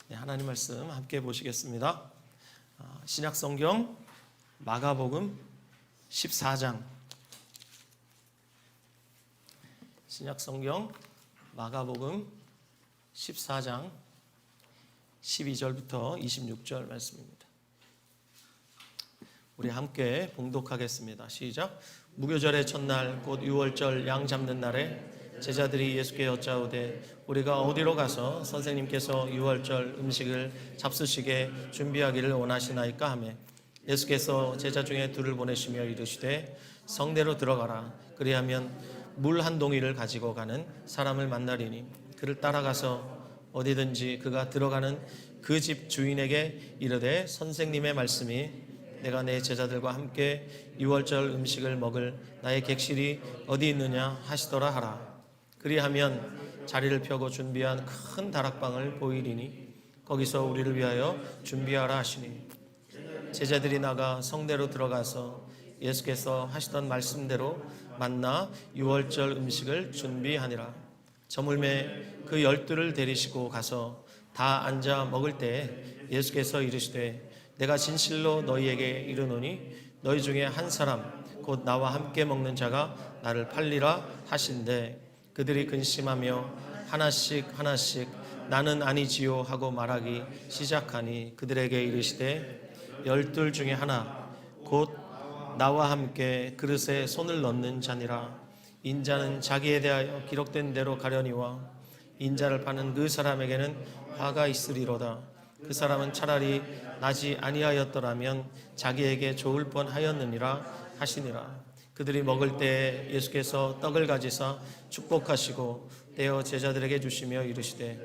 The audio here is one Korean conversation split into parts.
네, 하나님 말씀 함께 보시겠습니다. 신약 성경 마가복음 14장. 신약 성경 마가복음 14장 12절부터 26절 말씀입니다. 우리 함께 봉독하겠습니다. 시작. 무교절의 첫날 곧 유월절 양 잡는 날에 제자들이 예수께 여짜오되 우리가 어디로 가서 선생님께서 유월절 음식을 잡수시게 준비하기를 원하시나이까 하매 예수께서 제자 중에 둘을 보내시며 이르시되 성내로 들어가라. 그리하면 물 한 동이를 가지고 가는 사람을 만나리니 그를 따라가서 어디든지 그가 들어가는 그 집 주인에게 이르되 선생님의 말씀이 내가 내 제자들과 함께 유월절 음식을 먹을 나의 객실이 어디 있느냐 하시더라 하라. 그리하면 자리를 펴고 준비한 큰 다락방을 보이리니 거기서 우리를 위하여 준비하라 하시니 제자들이 나가 성내로 들어가서 예수께서 하시던 말씀대로 만나 유월절 음식을 준비하니라. 저물매 그 12를 데리시고 가서 다 앉아 먹을 때 예수께서 이르시되 내가 진실로 너희에게 이르노니 너희 중에 한 사람 곧 나와 함께 먹는 자가 나를 팔리라 하신대 그들이 근심하며 하나씩 나는 아니지요 하고 말하기 시작하니 그들에게 이르시되 12 중에 하나 곧 나와 함께 그릇에 손을 넣는 자니라. 인자는 자기에 대하여 기록된 대로 가려니와 인자를 파는 그 사람에게는 화가 있으리로다. 그 사람은 차라리 나지 아니하였더라면 자기에게 좋을 뻔하였느니라 하시니라. 그들이 먹을 때 예수께서 떡을 가지사 축복하시고 떼어 제자들에게 주시며 이르시되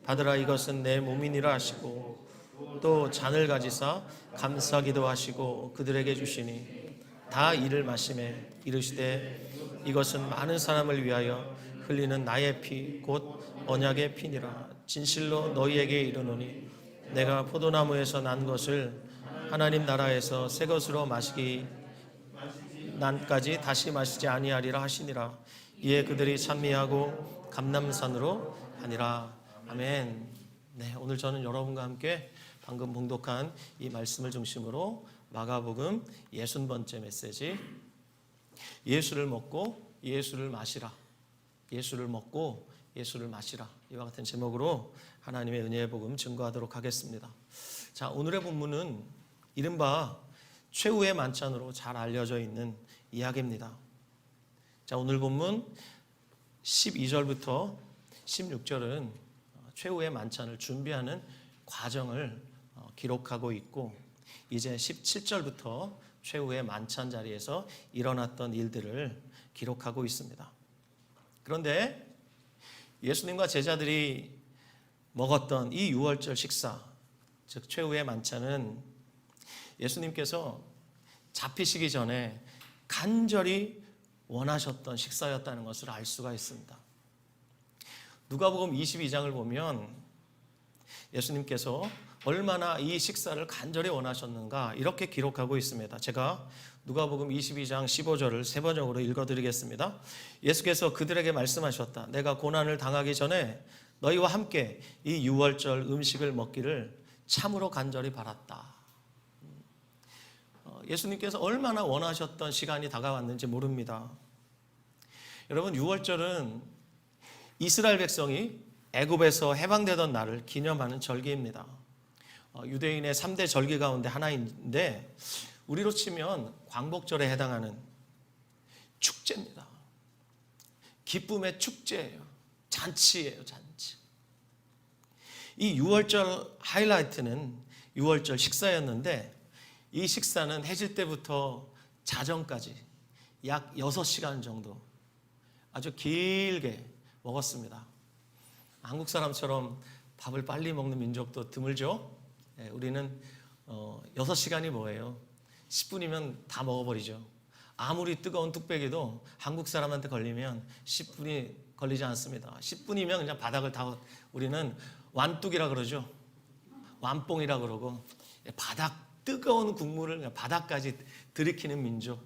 받으라 이것은 내 몸이니라 하시고 또 잔을 가지사 감사기도 하시고 그들에게 주시니 다 이를 마시매 이르시되 이것은 많은 사람을 위하여 흘리는 나의 피 곧 언약의 피니라. 진실로 너희에게 이르노니 내가 포도나무에서 난 것을 하나님 나라에서 새 것으로 마시기 난까지 다시 마시지 아니하리라 하시니라. 이에 그들이 찬미하고 감람산으로 가니라. 아멘. 네, 오늘 저는 여러분과 함께 방금 봉독한 이 말씀을 중심으로 마가복음 60번째 메시지 예수를 먹고 예수를 마시라. 예수를 먹고 예수를 마시라. 이와 같은 제목으로 하나님의 은혜의 복음 증거하도록 하겠습니다. 자, 오늘의 본문은 이른바 최후의 만찬으로 잘 알려져 있는 이야기입니다. 자, 오늘 본문 12절부터 16절은 최후의 만찬을 준비하는 과정을 기록하고 있고 이제 17절부터 최후의 만찬 자리에서 일어났던 일들을 기록하고 있습니다. 그런데 예수님과 제자들이 먹었던 이 유월절 식사, 즉 최후의 만찬은 예수님께서 잡히시기 전에 간절히 원하셨던 식사였다는 것을 알 수가 있습니다. 누가복음 22장을 보면 예수님께서 얼마나 이 식사를 간절히 원하셨는가 이렇게 기록하고 있습니다. 제가 누가복음 22장 15절을 세 번역으로 읽어드리겠습니다. 예수께서 그들에게 말씀하셨다. 내가 고난을 당하기 전에 너희와 함께 이 유월절 음식을 먹기를 참으로 간절히 바랐다. 예수님께서 얼마나 원하셨던 시간이 다가왔는지 모릅니다. 여러분, 유월절은 이스라엘 백성이 애굽에서 해방되던 날을 기념하는 절기입니다. 유대인의 3대 절기 가운데 하나인데 우리로 치면 광복절에 해당하는 축제입니다. 기쁨의 축제예요. 잔치예요, 잔치. 이 유월절 하이라이트는 유월절 식사였는데 이 식사는 해질 때부터 자정까지 약 6시간 정도 아주 길게 먹었습니다. 한국 사람처럼 밥을 빨리 먹는 민족도 드물죠. 우리는 6시간이 뭐예요? 10분이면 다 먹어버리죠. 아무리 뜨거운 뚝배기도 한국 사람한테 걸리면 10분이 걸리지 않습니다. 10분이면 그냥 바닥을 다, 우리는 완뚝이라 그러죠. 완뽕이라 그러고 바닥 뜨거운 국물을 그냥 바닥까지 들이키는 민족.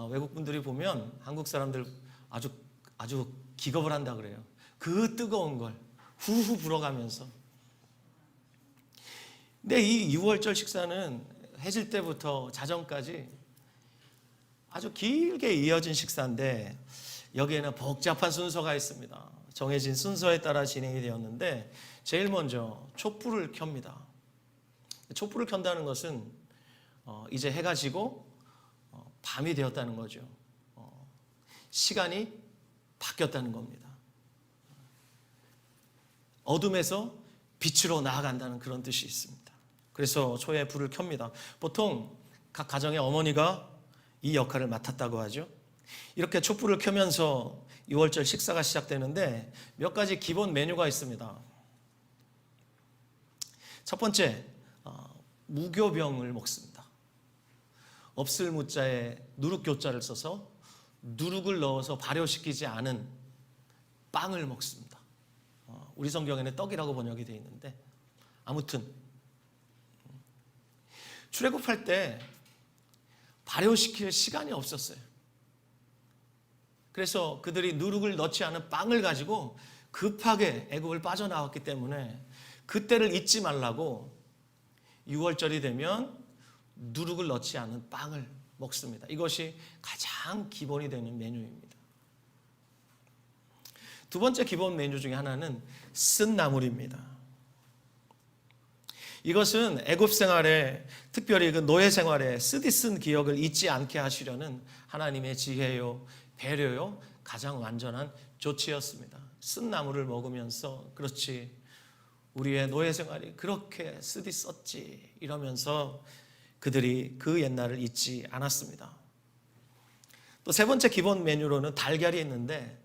외국 분들이 보면 한국 사람들 아주 기겁을 한다 그래요. 그 뜨거운 걸 후후 불어가면서 근데 이 유월절 식사는 해질 때부터 자정까지 아주 길게 이어진 식사인데 여기에는 복잡한 순서가 있습니다. 정해진 순서에 따라 진행이 되었는데 제일 먼저 촛불을 켭니다. 촛불을 켠다는 것은 이제 해가 지고 밤이 되었다는 거죠. 시간이 바뀌었다는 겁니다. 어둠에서 빛으로 나아간다는 그런 뜻이 있습니다. 그래서 초에 불을 켭니다. 보통 각 가정의 어머니가 이 역할을 맡았다고 하죠. 이렇게 촛불을 켜면서 유월절 식사가 시작되는데 몇 가지 기본 메뉴가 있습니다. 첫 번째, 무교병을 먹습니다. 없을 무자에 누룩교자를 써서 누룩을 넣어서 발효시키지 않은 빵을 먹습니다. 우리 성경에는 떡이라고 번역이 되어 있는데 아무튼 출애굽할 때 발효시킬 시간이 없었어요. 그래서 그들이 누룩을 넣지 않은 빵을 가지고 급하게 애굽을 빠져나왔기 때문에 그때를 잊지 말라고 6월절이 되면 누룩을 넣지 않은 빵을 먹습니다. 이것이 가장 기본이 되는 메뉴입니다. 두 번째 기본 메뉴 중에 하나는 쓴 나물입니다. 이것은 애굽 생활에, 특별히 그 노예 생활에 쓰디쓴 기억을 잊지 않게 하시려는 하나님의 지혜요, 배려요, 가장 완전한 조치였습니다. 쓴 나물을 먹으면서 그렇지 우리의 노예 생활이 그렇게 쓰디썼지 이러면서 그들이 그 옛날을 잊지 않았습니다. 또 세 번째 기본 메뉴로는 달걀이 있는데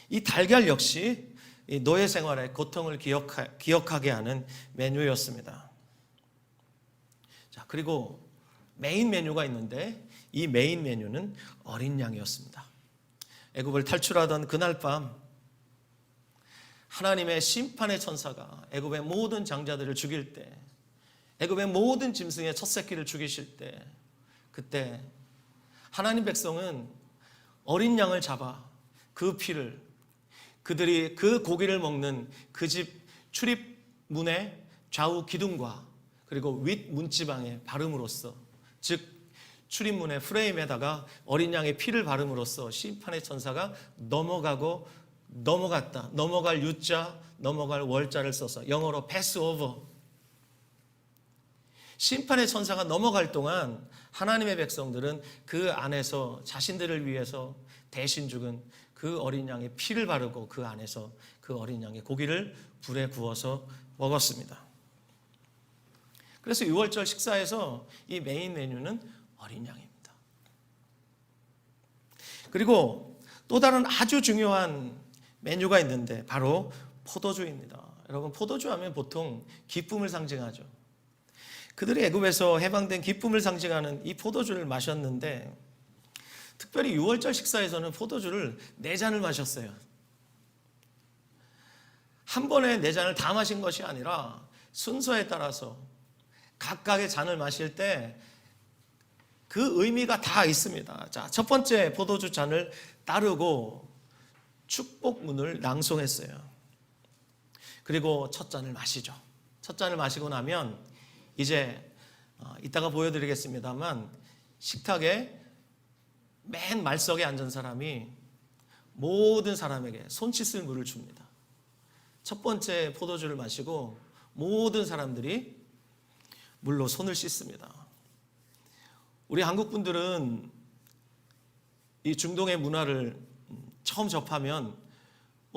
이 달걀 역시 이 노예 생활의 고통을 기억하게 하는 메뉴였습니다. 자, 그리고 메인 메뉴가 있는데 이 메인 메뉴는 어린 양이었습니다. 애굽을 탈출하던 그날 밤 하나님의 심판의 천사가 애굽의 모든 장자들을 죽일 때, 애굽의 모든 짐승의 첫 새끼를 죽이실 때, 그때 하나님 백성은 어린 양을 잡아 그 피를 그들이 그 고기를 먹는 그 집 출입문의 좌우 기둥과 그리고 윗 문지방에 바름으로써, 즉 출입문의 프레임에다가 어린 양의 피를 바름으로써 심판의 천사가 넘어갔다, 넘어갈 유자, 넘어갈 월자를 써서 영어로 pass over. 심판의 천사가 넘어갈 동안 하나님의 백성들은 그 안에서 자신들을 위해서 대신 죽은 그 어린 양의 피를 바르고 그 안에서 그 어린 양의 고기를 불에 구워서 먹었습니다. 그래서 6월절 식사에서 이 메인 메뉴는 어린 양입니다. 그리고 또 다른 아주 중요한 메뉴가 있는데 바로 포도주입니다. 여러분, 포도주 하면 보통 기쁨을 상징하죠. 그들이 애굽에서 해방된 기쁨을 상징하는 이 포도주를 마셨는데 특별히 6월절 식사에서는 포도주를 4잔을 마셨어요. 한 번에 4잔을 다 마신 것이 아니라 순서에 따라서 각각의 잔을 마실 때 그 의미가 다 있습니다. 자, 첫 번째 포도주 잔을 따르고 축복문을 낭송했어요. 그리고 첫 잔을 마시죠. 첫 잔을 마시고 나면 이제 이따가 보여드리겠습니다만 식탁에 맨 말석에 앉은 사람이 모든 사람에게 손 씻을 물을 줍니다. 첫 번째 포도주를 마시고 모든 사람들이 물로 손을 씻습니다. 우리 한국 분들은 이 중동의 문화를 처음 접하면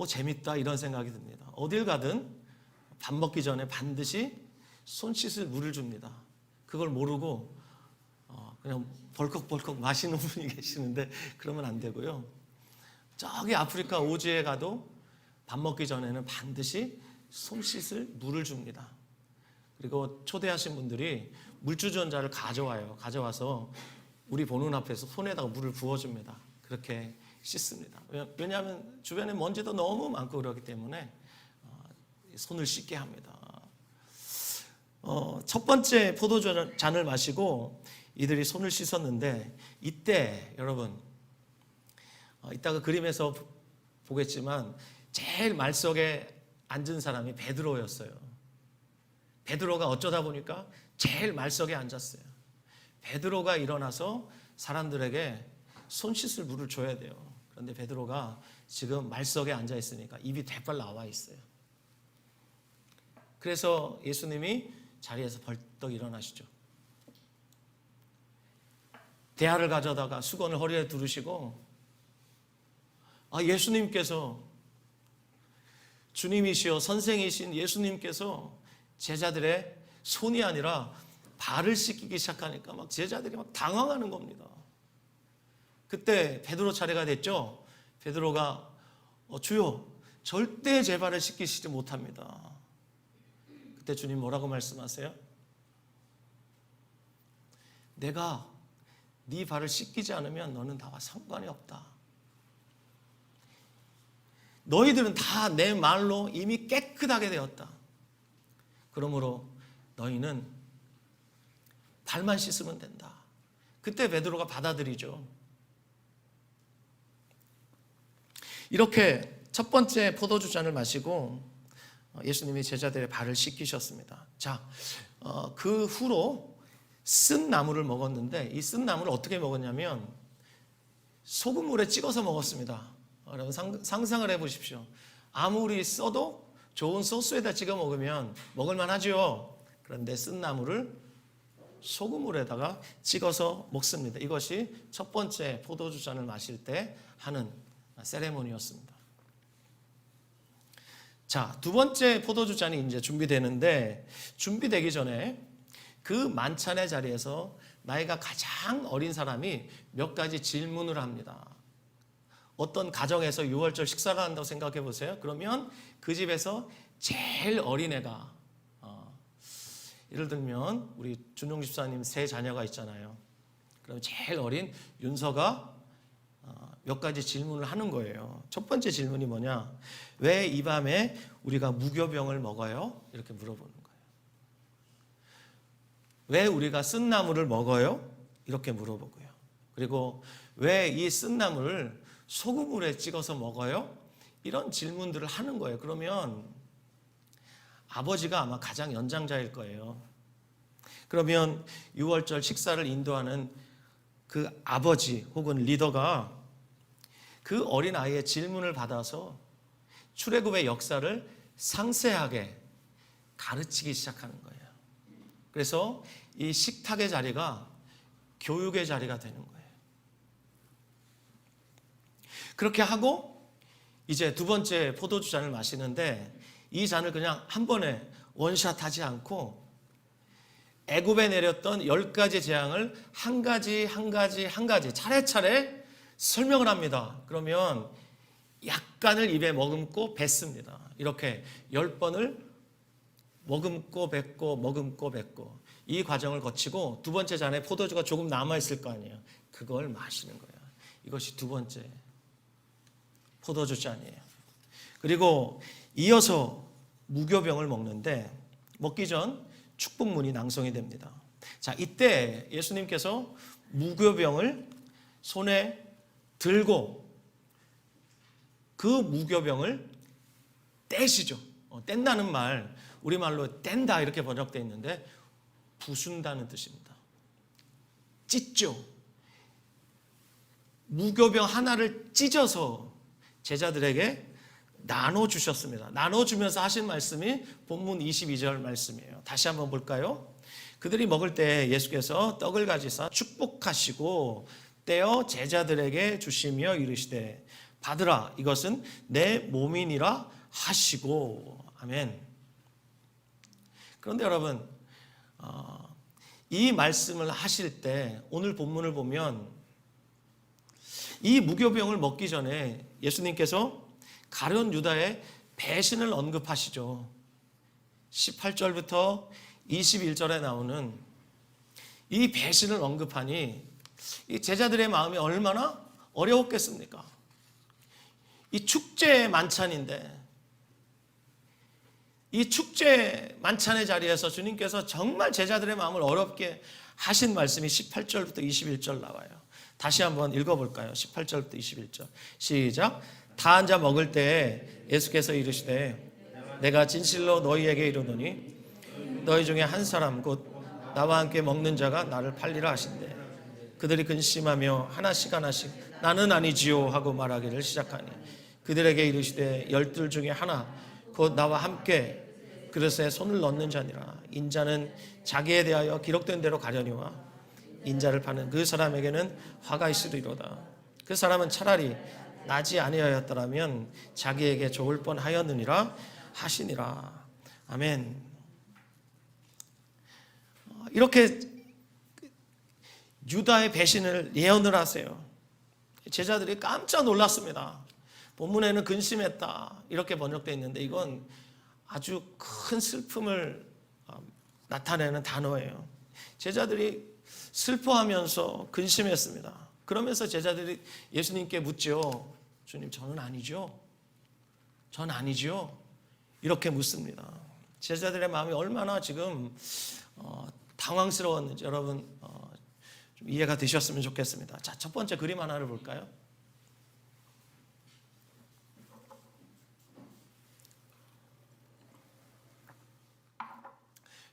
재밌다 이런 생각이 듭니다. 어딜 가든 밥 먹기 전에 반드시 손 씻을 물을 줍니다. 그걸 모르고 그냥 벌컥벌컥 마시는 분이 계시는데 그러면 안 되고요. 저기 아프리카 오지에 가도 밥 먹기 전에는 반드시 손 씻을 물을 줍니다. 그리고 초대하신 분들이 물주전자를 가져와서 우리 보는 앞에서 손에다가 물을 부어줍니다. 그렇게 씻습니다. 왜냐하면 주변에 먼지도 너무 많고 그렇기 때문에 손을 씻게 합니다. 첫 번째 포도주 잔을 마시고 이들이 손을 씻었는데 이때 여러분 이따가 그림에서 보겠지만 제일 말석에 앉은 사람이 베드로였어요. 베드로가 어쩌다 보니까 제일 말석에 앉았어요. 베드로가 일어나서 사람들에게 손 씻을 물을 줘야 돼요. 그런데 베드로가 지금 말석에 앉아 있으니까 입이 대빨 나와 있어요. 그래서 예수님이 자리에서 벌떡 일어나시죠. 대야를 가져다가 수건을 허리에 두르시고, 예수님께서, 주님이시여 선생이신 예수님께서 제자들의 손이 아니라 발을 씻기기 시작하니까 막 제자들이 막 당황하는 겁니다. 그때 베드로 차례가 됐죠. 베드로가 주여 절대 제 발을 씻기시지 못합니다. 그때 주님 뭐라고 말씀하세요? 내가 네 발을 씻기지 않으면 너는 나와 상관이 없다. 너희들은 다 내 말로 이미 깨끗하게 되었다. 그러므로 너희는 발만 씻으면 된다. 그때 베드로가 받아들이죠. 이렇게 첫 번째 포도주 잔을 마시고 예수님이 제자들의 발을 씻기셨습니다. 자, 그 후로 쓴 나물을 먹었는데, 이 쓴 나물을 어떻게 먹었냐면 소금물에 찍어서 먹었습니다. 여러분 상상을 해보십시오. 아무리 써도 좋은 소스에다 찍어 먹으면 먹을만 하죠. 그런데 쓴 나물을 소금물에다가 찍어서 먹습니다. 이것이 첫 번째 포도주 잔을 마실 때 하는 세레모니였습니다. 자, 두 번째 포도주 잔이 이제 준비되는데, 준비되기 전에 그 만찬의 자리에서 나이가 가장 어린 사람이 몇 가지 질문을 합니다. 어떤 가정에서 유월절 식사를 한다고 생각해 보세요. 그러면 그 집에서 제일 어린 애가, 예를 들면 우리 준용 집사님 세 자녀가 있잖아요. 그럼 제일 어린 윤서가 몇 가지 질문을 하는 거예요. 첫 번째 질문이 뭐냐? 왜 이 밤에 우리가 무교병을 먹어요? 이렇게 물어보는 거예요. 왜 우리가 쓴나물을 먹어요? 이렇게 물어보고요. 그리고 왜 이 쓴나물을 소금물에 찍어서 먹어요? 이런 질문들을 하는 거예요. 그러면 아버지가 아마 가장 연장자일 거예요. 그러면 유월절 식사를 인도하는 그 아버지 혹은 리더가 그 어린아이의 질문을 받아서 출애굽의 역사를 상세하게 가르치기 시작하는 거예요. 그래서 이 식탁의 자리가 교육의 자리가 되는 거예요. 그렇게 하고 이제 두 번째 포도주 잔을 마시는데, 이 잔을 그냥 한 번에 원샷 하지 않고 애굽에 내렸던 10가지 재앙을 한 가지 차례차례 설명을 합니다. 그러면 약간을 입에 머금고 뱉습니다. 이렇게 10번을 머금고 뱉고 이 과정을 거치고 두 번째 잔에 포도주가 조금 남아있을 거 아니에요. 그걸 마시는 거예요. 이것이 두 번째 포도주 잔이에요. 그리고 이어서 무교병을 먹는데, 먹기 전 축복문이 낭송이 됩니다. 자, 이때 예수님께서 무교병을 손에 들고 그 무교병을 떼시죠. 뗀다는 말, 우리말로 뗀다 이렇게 번역되어 있는데 부순다는 뜻입니다. 찢죠. 무교병 하나를 찢어서 제자들에게 나눠주셨습니다. 나눠주면서 하신 말씀이 본문 22절 말씀이에요. 다시 한번 볼까요? 그들이 먹을 때 예수께서 떡을 가지사 축복하시고 떼어 제자들에게 주시며 이르시되 받으라, 이것은 내 몸이니라 하시고. 아멘. 그런데 여러분, 이 말씀을 하실 때 오늘 본문을 보면 이 무교병을 먹기 전에 예수님께서 가룟 유다의 배신을 언급하시죠. 18절부터 21절에 나오는 이 배신을 언급하니 이 제자들의 마음이 얼마나 어려웠겠습니까? 이 축제 만찬인데, 이 축제 만찬의 자리에서 주님께서 정말 제자들의 마음을 어렵게 하신 말씀이 18절부터 21절 나와요. 다시 한번 읽어볼까요? 18절부터 21절 시작. 다 앉아 먹을 때 예수께서 이르시되 내가 진실로 너희에게 이르노니 너희 중에 한 사람 곧 나와 함께 먹는 자가 나를 팔리라 하신대. 그들이 근심하며 하나씩 하나씩 나는 아니지요 하고 말하기를 시작하니 그들에게 이르시되 열둘 중에 하나 곧 나와 함께 그릇에 손을 넣는 자니라. 인자는 자기에 대하여 기록된 대로 가려니와 인자를 파는 그 사람에게는 화가 있으리로다. 그 사람은 차라리 나지 아니하였더라면 자기에게 좋을 뻔하였느니라 하시니라. 아멘. 이렇게 유다의 배신을 예언을 하세요. 제자들이 깜짝 놀랐습니다. 본문에는 근심했다 이렇게 번역되어 있는데 이건 아주 큰 슬픔을 나타내는 단어예요. 제자들이 슬퍼하면서 근심했습니다. 그러면서 제자들이 예수님께 묻죠. 주님, 저는 아니죠? 전 아니죠? 이렇게 묻습니다. 제자들의 마음이 얼마나 지금 당황스러웠는지 여러분 좀 이해가 되셨으면 좋겠습니다. 자, 첫 번째 그림 하나를 볼까요?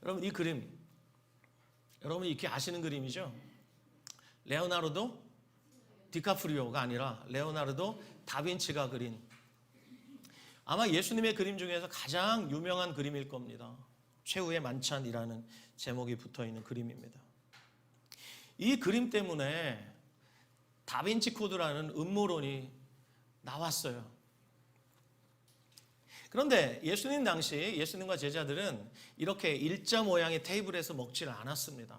여러분 이 그림, 여러분이 익히 아시는 그림이죠? 레오나르도 디카프리오가 아니라 레오나르도 다빈치가 그린 아마 예수님의 그림 중에서 가장 유명한 그림일 겁니다. 최후의 만찬이라는 제목이 붙어있는 그림입니다. 이 그림 때문에 다빈치 코드라는 음모론이 나왔어요. 그런데 예수님 당시 예수님과 제자들은 이렇게 일자 모양의 테이블에서 먹지를 않았습니다.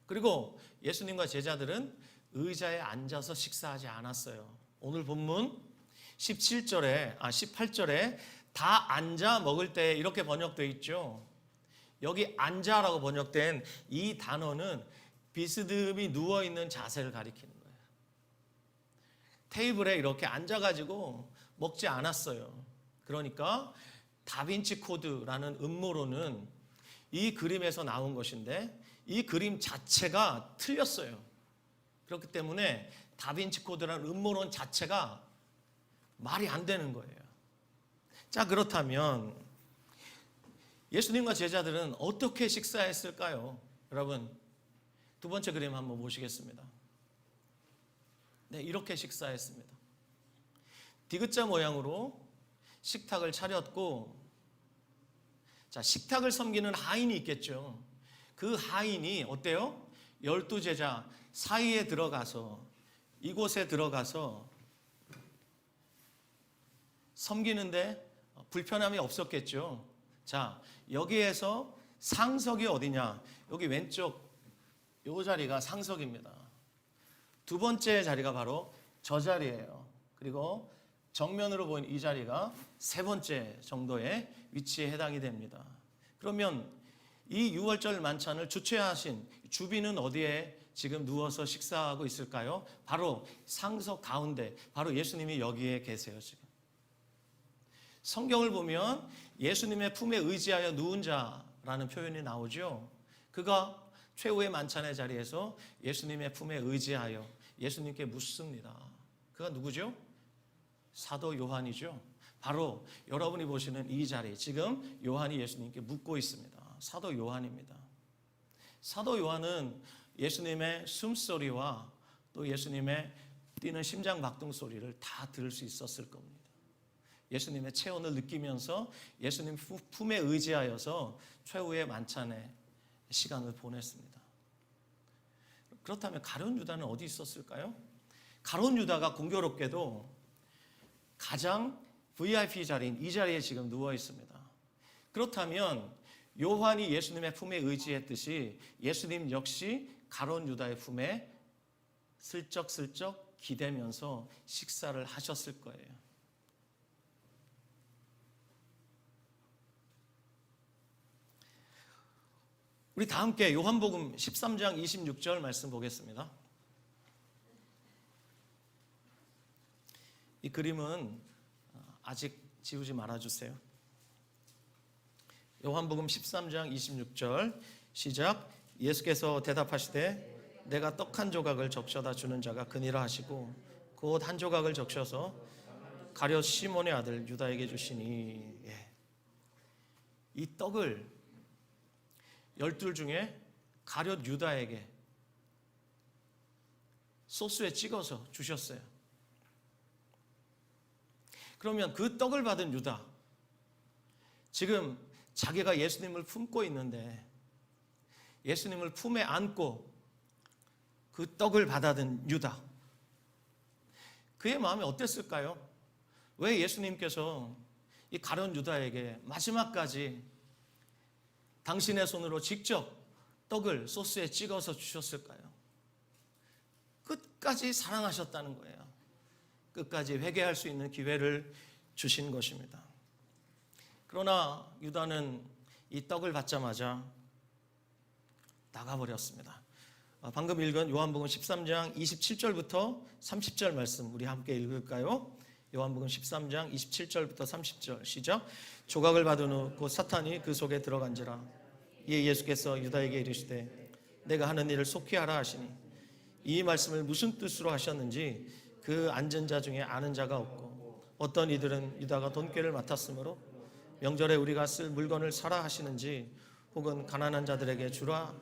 그리고 예수님과 제자들은 의자에 앉아서 식사하지 않았어요. 오늘 본문 18절에 다 앉아 먹을 때 이렇게 번역되어 있죠. 여기 앉아라고 번역된 이 단어는 비스듬히 누워있는 자세를 가리키는 거예요. 테이블에 이렇게 앉아가지고 먹지 않았어요. 그러니까 다빈치 코드라는 음모론은 이 그림에서 나온 것인데 이 그림 자체가 틀렸어요. 그렇기 때문에 다빈치 코드라는 음모론 자체가 말이 안 되는 거예요. 자, 그렇다면 예수님과 제자들은 어떻게 식사했을까요? 여러분, 두 번째 그림 한번 보시겠습니다. 네, 이렇게 식사했습니다. 디귿자 모양으로 식탁을 차렸고, 자, 식탁을 섬기는 하인이 있겠죠. 그 하인이 어때요? 12제자 사이에 들어가서 이곳에 들어가서 섬기는데 불편함이 없었겠죠. 자, 여기에서 상석이 어디냐? 여기 왼쪽 이 자리가 상석입니다. 두 번째 자리가 바로 저 자리예요. 그리고 정면으로 보이는 이 자리가 세 번째 정도의 위치에 해당이 됩니다. 그러면 이 6월절 만찬을 주최하신 주비는 어디에 지금 누워서 식사하고 있을까요? 바로 상석 가운데, 바로 예수님이 여기에 계세요. 지금 성경을 보면 예수님의 품에 의지하여 누운 자라는 표현이 나오죠. 그가 최후의 만찬의 자리에서 예수님의 품에 의지하여 예수님께 묻습니다. 그가 누구죠? 사도 요한이죠. 바로 여러분이 보시는 이 자리, 지금 요한이 예수님께 묻고 있습니다. 사도 요한입니다. 사도 요한은 예수님의 숨소리와 또 예수님의 뛰는 심장 박동 소리를 다 들을 수 있었을 겁니다. 예수님의 체온을 느끼면서 예수님 품에 의지하여서 최후의 만찬의 시간을 보냈습니다. 그렇다면 가룟 유다는 어디 있었을까요? 가룟 유다가 공교롭게도 가장 VIP 자리인 이 자리에 지금 누워 있습니다. 그렇다면 요한이 예수님의 품에 의지했듯이 예수님 역시 가룟 유다의 품에 슬쩍슬쩍 기대면서 식사를 하셨을 거예요. 우리 다 함께 요한복음 13장 26절 말씀 보겠습니다. 이 그림은 아직 지우지 말아주세요. 요한복음 13장 26절 시작. 예수께서 대답하시되 내가 떡 한 조각을 적셔다 주는 자가 그니라 하시고 곧 한 조각을 적셔서 가룟 시몬의 아들 유다에게 주시니. 이 떡을 12 중에 가룟 유다에게 소스에 찍어서 주셨어요. 그러면 그 떡을 받은 유다, 지금 자기가 예수님을 품고 있는데 예수님을 품에 안고 그 떡을 받아든 유다, 그의 마음이 어땠을까요? 왜 예수님께서 이 가룟 유다에게 마지막까지 당신의 손으로 직접 떡을 소스에 찍어서 주셨을까요? 끝까지 사랑하셨다는 거예요. 끝까지 회개할 수 있는 기회를 주신 것입니다. 그러나 유다는 이 떡을 받자마자 나가버렸습니다. 방금 읽은 요한복음 13장 27절부터 30절 말씀 우리 함께 읽을까요? 요한복음 13장 27절부터 30절 시작. 조각을 받은 후 곧 사탄이 그 속에 들어간지라. 이에 예수께서 유다에게 이르시되 내가 하는 일을 속히 하라 하시니 이 말씀을 무슨 뜻으로 하셨는지 그 앉은 자 중에 아는 자가 없고 어떤 이들은 유다가 돈꾀를 맡았으므로 명절에 우리가 쓸 물건을 사라 하시는지 혹은 가난한 자들에게 주라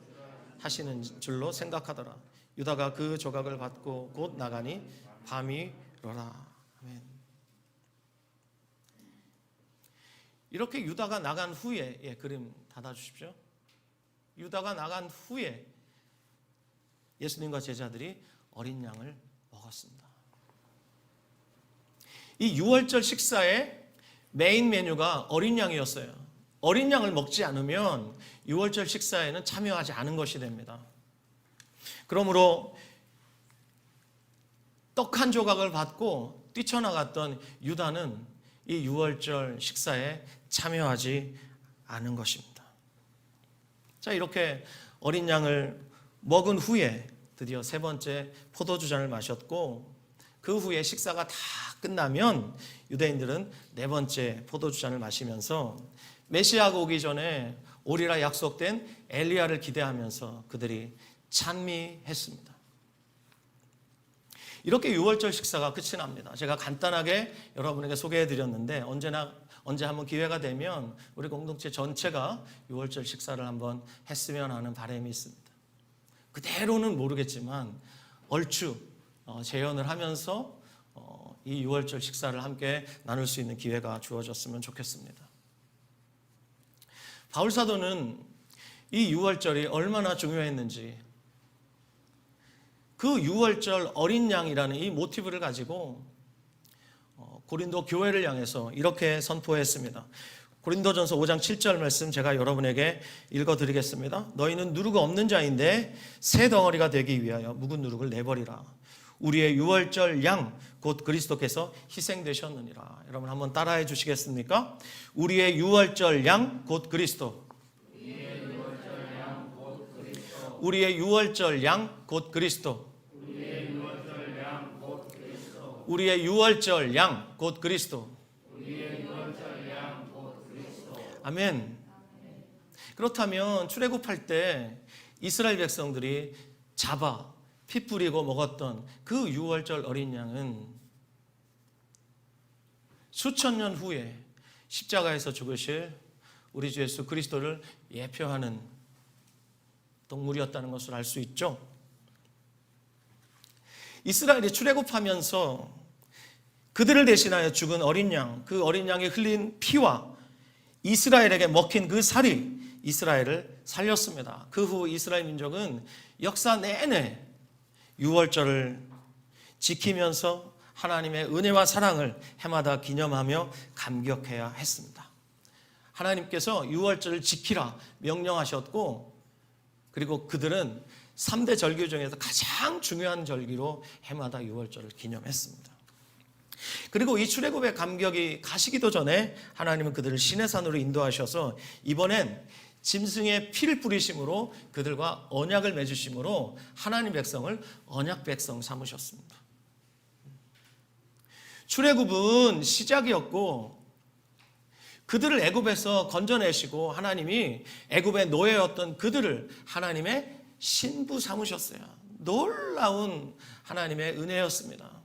하시는 줄로 생각하더라. 유다가 그 조각을 받고 곧 나가니 밤이 이르라. 아멘. 이렇게 유다가 나간 후에, 그림 닫아주십시오. 유다가 나간 후에 예수님과 제자들이 어린 양을 먹었습니다. 이 유월절 식사의 메인 메뉴가 어린 양이었어요. 어린 양을 먹지 않으면 유월절 식사에는 참여하지 않은 것이 됩니다. 그러므로 떡 한 조각을 받고 뛰쳐나갔던 유다는 이 유월절 식사에 참여하지 않은 것입니다. 자, 이렇게 어린 양을 먹은 후에 드디어 세 번째 포도주잔을 마셨고 그 후에 식사가 다 끝나면 유대인들은 네 번째 포도주잔을 마시면서 메시아가 오기 전에 오리라 약속된 엘리야를 기대하면서 그들이 찬미했습니다. 이렇게 유월절 식사가 끝이 납니다. 제가 간단하게 여러분에게 소개해드렸는데 언제 한번 기회가 되면 우리 공동체 전체가 유월절 식사를 한번 했으면 하는 바람이 있습니다. 그대로는 모르겠지만 얼추 재현을 하면서 이 유월절 식사를 함께 나눌 수 있는 기회가 주어졌으면 좋겠습니다. 바울사도는 이 유월절이 얼마나 중요했는지 그 유월절 어린 양이라는 이 모티브를 가지고 고린도 교회를 향해서 이렇게 선포했습니다. 고린도전서 5장 7절 말씀 제가 여러분에게 읽어드리겠습니다. 너희는 누룩 없는 자인데 새 덩어리가 되기 위하여 묵은 누룩을 내버리라. 우리의 유월절 양 곧 그리스도께서 희생되셨느니라. 여러분 한번 따라해 주시겠습니까? 우리의 유월절 양 곧 그리스도. 우리의 유월절 양 곧 그리스도. 우리의 유월절 양 곧 그리스도. 아멘. 그렇다면 출애굽할 때 이스라엘 백성들이 잡아 피 뿌리고 먹었던 그 유월절 어린 양은 수천 년 후에 십자가에서 죽으실 우리 주 예수 그리스도를 예표하는 동물이었다는 것을 알 수 있죠. 이스라엘이 출애굽하면서 그들을 대신하여 죽은 어린 양, 그 어린 양이 흘린 피와 이스라엘에게 먹힌 그 살이 이스라엘을 살렸습니다. 그 후 이스라엘 민족은 역사 내내 유월절을 지키면서 하나님의 은혜와 사랑을 해마다 기념하며 감격해야 했습니다. 하나님께서 유월절을 지키라 명령하셨고 그리고 그들은 3대 절기 중에서 가장 중요한 절기로 해마다 유월절을 기념했습니다. 그리고 이 출애굽의 감격이 가시기도 전에 하나님은 그들을 시내산으로 인도하셔서 이번엔 짐승의 피를 뿌리심으로 그들과 언약을 맺으심으로 하나님 백성을 언약 백성 삼으셨습니다. 출애굽은 시작이었고 그들을 애굽에서 건져내시고 하나님이 애굽의 노예였던 그들을 하나님의 신부 삼으셨어요. 놀라운 하나님의 은혜였습니다.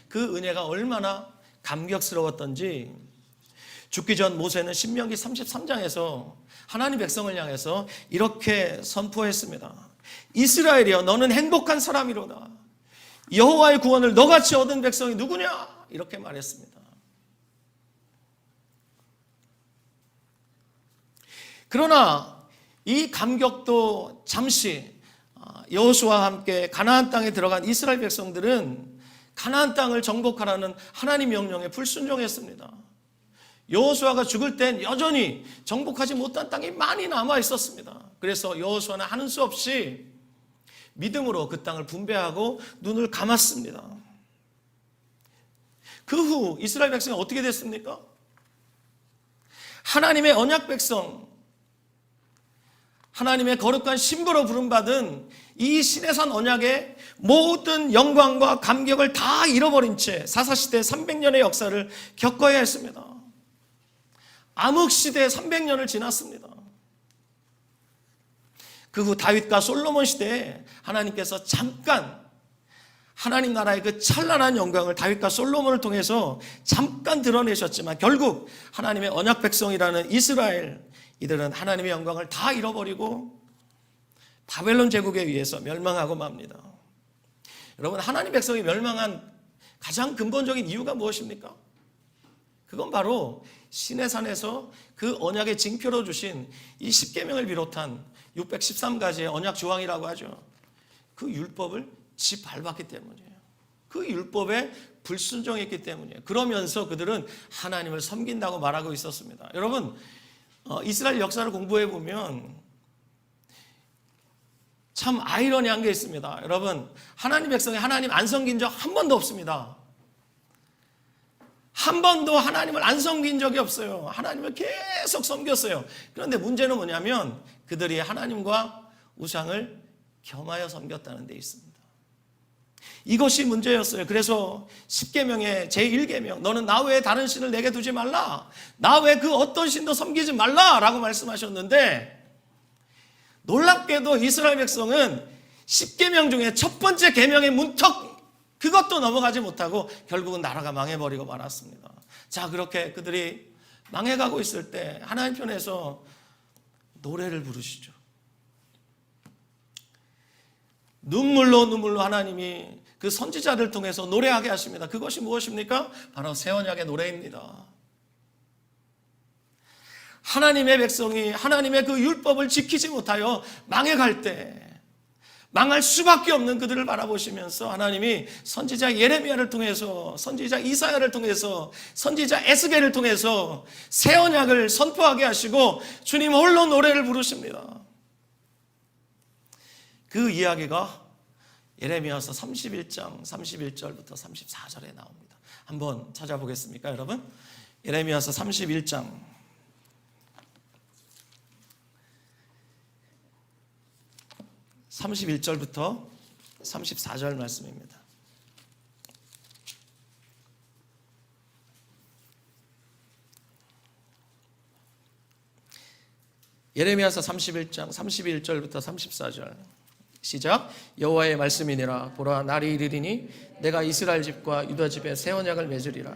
그 은혜가 얼마나 감격스러웠던지 죽기 전 모세는 신명기 33장에서 하나님 백성을 향해서 이렇게 선포했습니다. 이스라엘이여, 너는 행복한 사람이로다. 여호와의 구원을 너같이 얻은 백성이 누구냐? 이렇게 말했습니다. 그러나 이 감격도 잠시, 여호수아와 함께 가나안 땅에 들어간 이스라엘 백성들은 가나안 땅을 정복하라는 하나님 명령에 불순종했습니다. 여호수아가 죽을 땐 여전히 정복하지 못한 땅이 많이 남아 있었습니다. 그래서 여호수아는 하는 수 없이 믿음으로 그 땅을 분배하고 눈을 감았습니다. 그 후 이스라엘 백성이 어떻게 됐습니까? 하나님의 언약 백성, 하나님의 거룩한 신부로 부름받은 이 시내산 언약의 모든 영광과 감격을 다 잃어버린 채 사사시대 300년의 역사를 겪어야 했습니다. 암흑시대 300년을 지났습니다. 그 후 다윗과 솔로몬 시대에 하나님께서 잠깐 하나님 나라의 그 찬란한 영광을 다윗과 솔로몬을 통해서 잠깐 드러내셨지만 결국 하나님의 언약 백성이라는 이스라엘, 이들은 하나님의 영광을 다 잃어버리고 바벨론 제국에 의해서 멸망하고 맙니다. 여러분, 하나님 백성이 멸망한 가장 근본적인 이유가 무엇입니까? 그건 바로 시내산에서 그 언약의 징표로 주신 이 십계명을 비롯한 613가지의 언약 조항이라고 하죠. 그 율법을 짓밟았기 때문이에요. 그 율법에 불순종했기 때문이에요. 그러면서 그들은 하나님을 섬긴다고 말하고 있었습니다. 여러분, 이스라엘 역사를 공부해 보면 참 아이러니한 게 있습니다. 여러분, 하나님 백성이 하나님 안 섬긴 적 한 번도 없습니다. 한 번도 하나님을 안 섬긴 적이 없어요. 하나님을 계속 섬겼어요. 그런데 문제는 뭐냐면 그들이 하나님과 우상을 겸하여 섬겼다는 데 있습니다. 이것이 문제였어요. 그래서 10계명의 제1계명, 너는 나 외에 다른 신을 내게 두지 말라, 나 외에 그 어떤 신도 섬기지 말라 라고 말씀하셨는데, 놀랍게도 이스라엘 백성은 10계명 중에 첫 번째 계명의 문턱, 그것도 넘어가지 못하고 결국은 나라가 망해버리고 말았습니다. 자, 그렇게 그들이 망해가고 있을 때 하나님 편에서 노래를 부르시죠. 눈물로 하나님이 그 선지자를 통해서 노래하게 하십니다. 그것이 무엇입니까? 바로 새 언약의 노래입니다. 하나님의 백성이 하나님의 그 율법을 지키지 못하여 망해갈 때, 망할 수밖에 없는 그들을 바라보시면서 하나님이 선지자 예레미야를 통해서, 선지자 이사야를 통해서, 선지자 에스겔을 통해서 새 언약을 선포하게 하시고 주님 홀로 노래를 부르십니다. 그 이야기가 예레미야서 31장 31절부터 34절에 나옵니다. 한번 찾아보겠습니까, 여러분? 예레미야서 31장 31절부터 34절 말씀입니다. 예레미야서 31장 31절부터 34절 시작. 여호와의 말씀이니라. 보라, 날이 이르리니 내가 이스라엘 집과 유다 집에 새 언약을 맺으리라.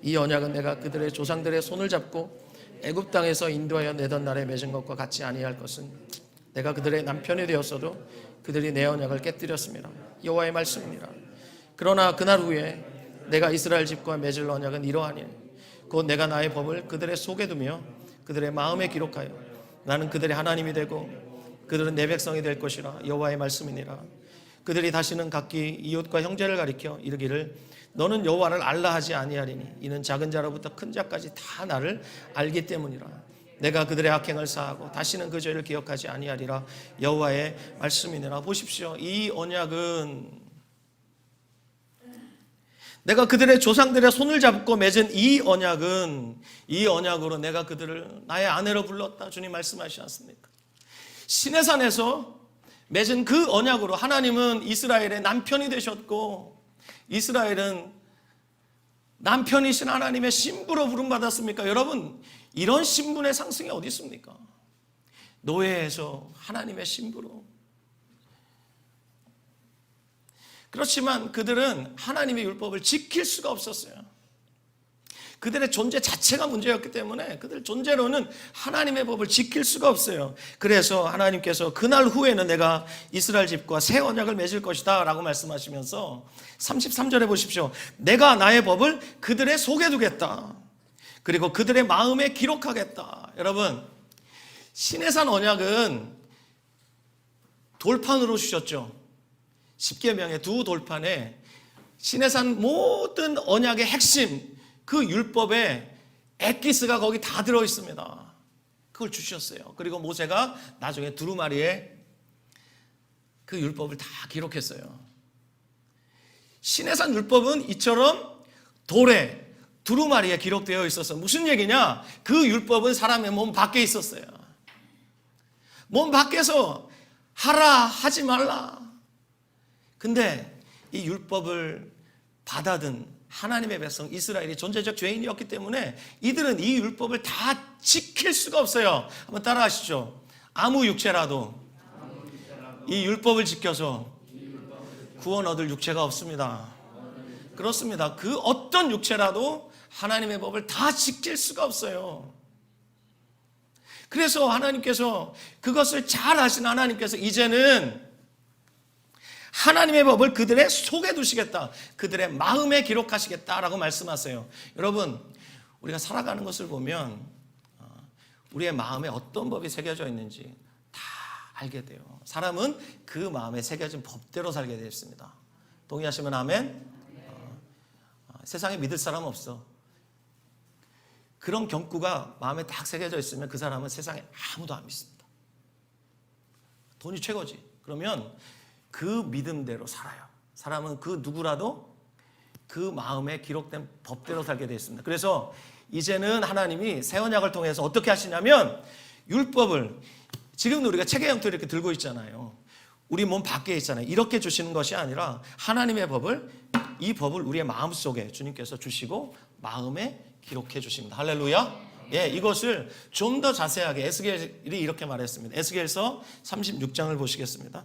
이 언약은 내가 그들의 조상들의 손을 잡고 애굽 땅에서 인도하여 내던 날에 맺은 것과 같이 아니할 것은 내가 그들의 남편이 되었어도 그들이 내 언약을 깨뜨렸습니다. 여호와의 말씀이니라. 그러나 그날 후에 내가 이스라엘 집과 맺을 언약은 이러하니 곧 내가 나의 법을 그들의 속에 두며 그들의 마음에 기록하여 나는 그들의 하나님이 되고 그들은 내 백성이 될 것이라. 여호와의 말씀이니라. 그들이 다시는 각기 이웃과 형제를 가리켜 이르기를 너는 여호와를 알라 하지 아니하리니 이는 작은 자로부터 큰 자까지 다 나를 알기 때문이라. 내가 그들의 악행을 사하고 다시는 그 죄를 기억하지 아니하리라. 여호와의 말씀이니라. 보십시오. 이 언약은 내가 그들의 조상들의 손을 잡고 맺은 이 언약은, 이 언약으로 내가 그들을 나의 아내로 불렀다. 주님 말씀하시지 않습니까? 시내산에서 맺은 그 언약으로 하나님은 이스라엘의 남편이 되셨고 이스라엘은 남편이신 하나님의 신부로 부름받았습니까? 여러분, 이런 신분의 상승이 어디 있습니까? 노예에서 하나님의 신부로. 그렇지만 그들은 하나님의 율법을 지킬 수가 없었어요. 그들의 존재 자체가 문제였기 때문에 그들 존재로는 하나님의 법을 지킬 수가 없어요. 그래서 하나님께서 그날 후에는 내가 이스라엘 집과 새 언약을 맺을 것이다 라고 말씀하시면서 33절에 보십시오. 내가 나의 법을 그들의 속에 두겠다. 그리고 그들의 마음에 기록하겠다. 여러분, 시내산 언약은 돌판으로 주셨죠. 십계명의 두 돌판에 시내산 모든 언약의 핵심, 그 율법의 엑기스가 거기 다 들어 있습니다. 그걸 주셨어요. 그리고 모세가 나중에 두루마리에 그 율법을 다 기록했어요. 시내산 율법은 이처럼 돌에 두루마리에 기록되어 있어서 무슨 얘기냐? 그 율법은 사람의 몸 밖에 있었어요. 몸 밖에서 하라 하지 말라. 근데 이 율법을 받아든 하나님의 백성 이스라엘이 존재적 죄인이었기 때문에 이들은 이 율법을 다 지킬 수가 없어요. 한번 따라하시죠. 아무 육체라도 이 율법을 지켜서 구원 얻을 육체가 없습니다. 그렇습니다. 그 어떤 육체라도 하나님의 법을 다 지킬 수가 없어요. 그래서 하나님께서 그것을 잘 아신 하나님께서 이제는 하나님의 법을 그들의 속에 두시겠다. 그들의 마음에 기록하시겠다라고 말씀하세요. 여러분, 우리가 살아가는 것을 보면 우리의 마음에 어떤 법이 새겨져 있는지 다 알게 돼요. 사람은 그 마음에 새겨진 법대로 살게 되어 있습니다. 동의하시면 아멘? 세상에 믿을 사람 없어. 그런 경구가 마음에 딱 새겨져 있으면 그 사람은 세상에 아무도 안 믿습니다. 돈이 최고지. 그러면 그 믿음대로 살아요. 사람은 그 누구라도 그 마음에 기록된 법대로 살게 되어 있습니다. 그래서 이제는 하나님이 새 언약을 통해서 어떻게 하시냐면 율법을 지금도 우리가 책의 형태로 이렇게 들고 있잖아요. 우리 몸 밖에 있잖아요. 이렇게 주시는 것이 아니라 하나님의 법을, 이 법을 우리의 마음속에 주님께서 주시고 마음에 기록해 주십니다. 할렐루야. 예, 이것을 좀 더 자세하게 에스겔이 이렇게 말했습니다. 에스겔서 36장을 보시겠습니다.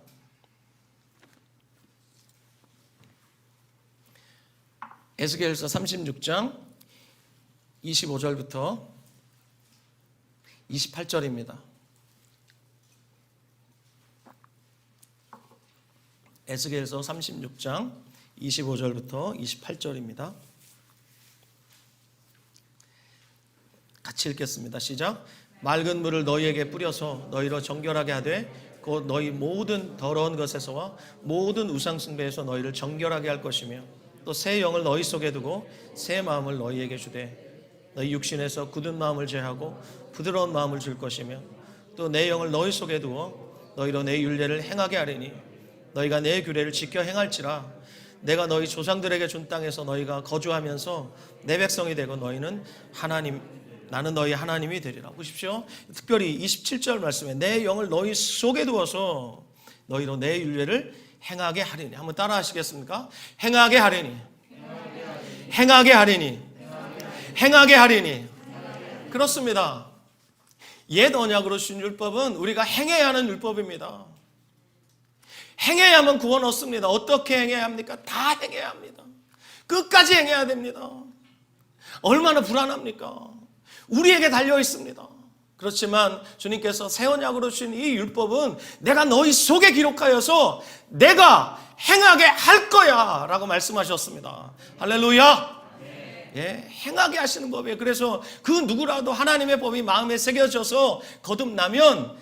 에스겔서 36장 25절부터 28절입니다. 에스겔서 36장 25절부터 28절입니다. 같이 읽겠습니다. 시작. 맑은 물을 너희에게 뿌려서 너희로 정결하게 하되 곧 너희 모든 더러운 것에서와 모든 우상 숭배에서 너희를 정결하게 할 것이며 또 새 영을 너희 속에 두고 새 마음을 너희에게 주되 너희 육신에서 굳은 마음을 제하고 부드러운 마음을 줄 것이며 또 내 영을 너희 속에 두어 너희로 내 율례를 행하게 하리니 너희가 내 규례를 지켜 행할지라 내가 너희 조상들에게 준 땅에서 너희가 거주하면서 내 백성이 되고 너희는 나는 너희 하나님이 되리라. 보십시오. 특별히 27절 말씀에 내 영을 너희 속에 두어서 너희로 내 율례를 행하게 하리니. 한번 따라 하시겠습니까? 행하게 하리니. 행하게 하리니. 행하게 하리니. 그렇습니다. 옛 언약으로 주신 율법은 우리가 행해야 하는 율법입니다. 행해야만 구원 얻습니다. 어떻게 행해야 합니까? 다 행해야 합니다. 끝까지 행해야 됩니다. 얼마나 불안합니까? 우리에게 달려 있습니다. 그렇지만 주님께서 새 언약으로 주신 이 율법은 내가 너희 속에 기록하여서 내가 행하게 할 거야 라고 말씀하셨습니다. 할렐루야. 예, 행하게 하시는 법이에요. 그래서 그 누구라도 하나님의 법이 마음에 새겨져서 거듭나면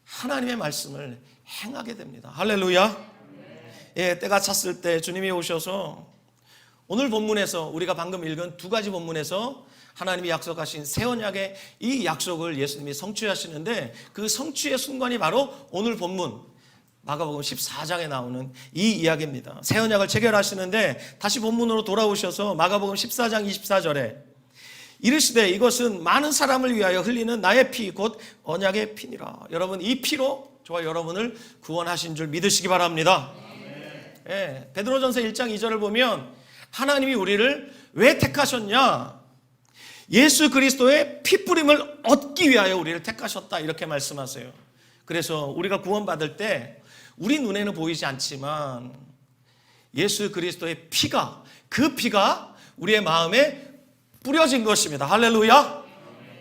하나님의 말씀을 행하게 됩니다. 할렐루야. 예, 때가 찼을 때 주님이 오셔서 오늘 본문에서 우리가 방금 읽은 두 가지 본문에서 하나님이 약속하신 새 언약의 이 약속을 예수님이 성취하시는데 그 성취의 순간이 바로 오늘 본문 마가복음 14장에 나오는 이 이야기입니다. 새 언약을 체결하시는데 다시 본문으로 돌아오셔서 마가복음 14장 24절에 이르시되 이것은 많은 사람을 위하여 흘리는 나의 피 곧 언약의 피니라. 여러분 이 피로 저와 여러분을 구원하신 줄 믿으시기 바랍니다. 예, 베드로전서 1장 2절을 보면 하나님이 우리를 왜 택하셨냐? 예수 그리스도의 피뿌림을 얻기 위하여 우리를 택하셨다 이렇게 말씀하세요. 그래서 우리가 구원받을 때 우리 눈에는 보이지 않지만 예수 그리스도의 피가 그 피가 우리의 마음에 뿌려진 것입니다. 할렐루야.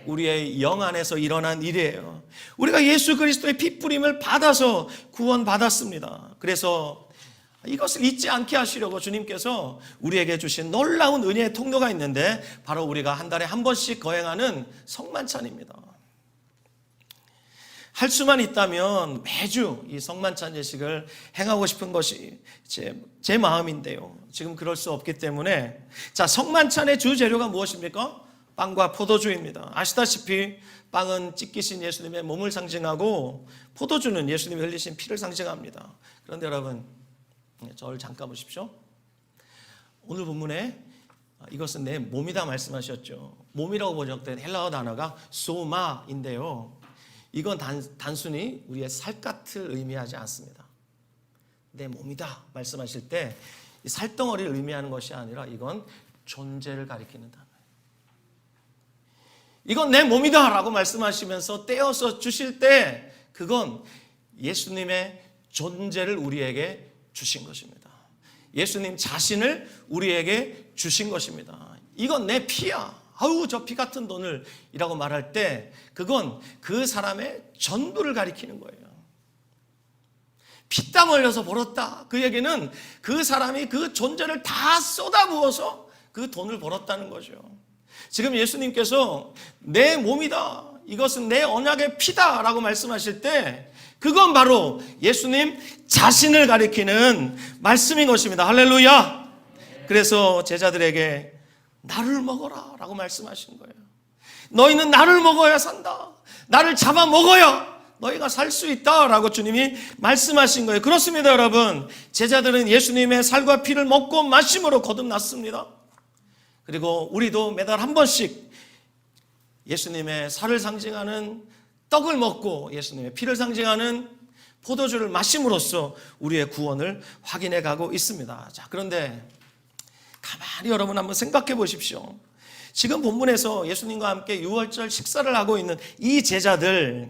우리의 영 안에서 일어난 일이에요. 우리가 예수 그리스도의 피 뿌림을 받아서 구원받았습니다. 그래서 이것을 잊지 않게 하시려고 주님께서 우리에게 주신 놀라운 은혜의 통로가 있는데 바로 우리가 한 달에 한 번씩 거행하는 성만찬입니다. 할 수만 있다면 매주 이 성만찬 예식을 행하고 싶은 것이 제 마음인데요. 지금 그럴 수 없기 때문에 자, 성만찬의 주 재료가 무엇입니까? 빵과 포도주입니다. 아시다시피 빵은 찢기신 예수님의 몸을 상징하고 포도주는 예수님이 흘리신 피를 상징합니다. 그런데 여러분, 저를 잠깐 보십시오. 오늘 본문에 이것은 내 몸이다 말씀하셨죠. 몸이라고 번역된 헬라어 단어가 소마인데요. 이건 단순히 우리의 살갗을 의미하지 않습니다. 내 몸이다 말씀하실 때 이 살덩어리를 의미하는 것이 아니라 이건 존재를 가리키는 단어예요. 이건 내 몸이다 라고 말씀하시면서 떼어서 주실 때 그건 예수님의 존재를 우리에게 주신 것입니다. 예수님 자신을 우리에게 주신 것입니다. 이건 내 피야. 아우 저 피 같은 돈을 이라고 말할 때 그건 그 사람의 전부를 가리키는 거예요. 피땀 흘려서 벌었다. 그 얘기는 그 사람이 그 존재를 다 쏟아부어서 그 돈을 벌었다는 거죠. 지금 예수님께서 내 몸이다. 이것은 내 언약의 피다 라고 말씀하실 때 그건 바로 예수님 자신을 가리키는 말씀인 것입니다. 할렐루야. 그래서 제자들에게 나를 먹어라 라고 말씀하신 거예요. 너희는 나를 먹어야 산다. 나를 잡아 먹어야 너희가 살 수 있다 라고 주님이 말씀하신 거예요. 그렇습니다 여러분. 제자들은 예수님의 살과 피를 먹고 마심으로 거듭났습니다. 그리고 우리도 매달 한 번씩 예수님의 살을 상징하는 떡을 먹고 예수님의 피를 상징하는 포도주를 마심으로써 우리의 구원을 확인해 가고 있습니다. 자, 그런데 가만히 여러분 한번 생각해 보십시오. 지금 본문에서 예수님과 함께 유월절 식사를 하고 있는 이 제자들,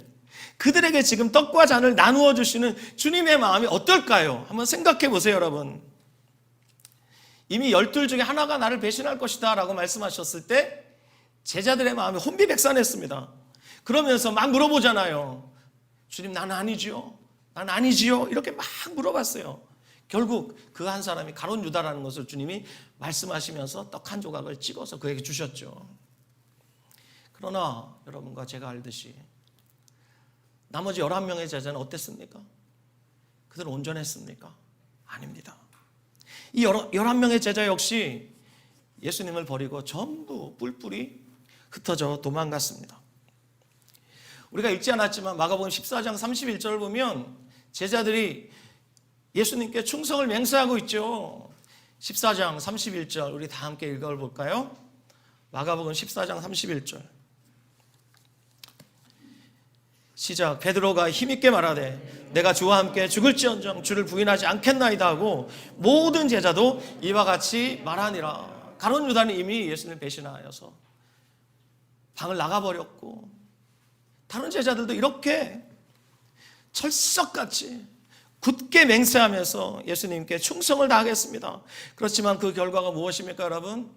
그들에게 지금 떡과 잔을 나누어 주시는 주님의 마음이 어떨까요? 한번 생각해 보세요 여러분. 이미 12 중에 하나가 나를 배신할 것이다 라고 말씀하셨을 때 제자들의 마음이 혼비백산했습니다. 그러면서 막 물어보잖아요. 주님 나는 아니지요? 난 아니지요? 이렇게 막 물어봤어요. 결국 그 한 사람이 가룟 유다라는 것을 주님이 말씀하시면서 떡 한 조각을 찍어서 그에게 주셨죠. 그러나 여러분과 제가 알듯이 나머지 11명의 제자는 어땠습니까? 그들은 온전했습니까? 아닙니다. 이 11명의 제자 역시 예수님을 버리고 전부 뿔뿔이 흩어져 도망갔습니다. 우리가 읽지 않았지만 마가복음 14장 31절을 보면 제자들이 예수님께 충성을 맹세하고 있죠. 14장 31절 우리 다 함께 읽어볼까요? 마가복음 14장 31절 시작. 베드로가 힘있게 말하되 내가 주와 함께 죽을지언정 주를 부인하지 않겠나이다 하고 모든 제자도 이와 같이 말하니라. 가룟 유다는 이미 예수님을 배신하여서 방을 나가버렸고 다른 제자들도 이렇게 철석같이 굳게 맹세하면서 예수님께 충성을 다하겠습니다. 그렇지만 그 결과가 무엇입니까 여러분?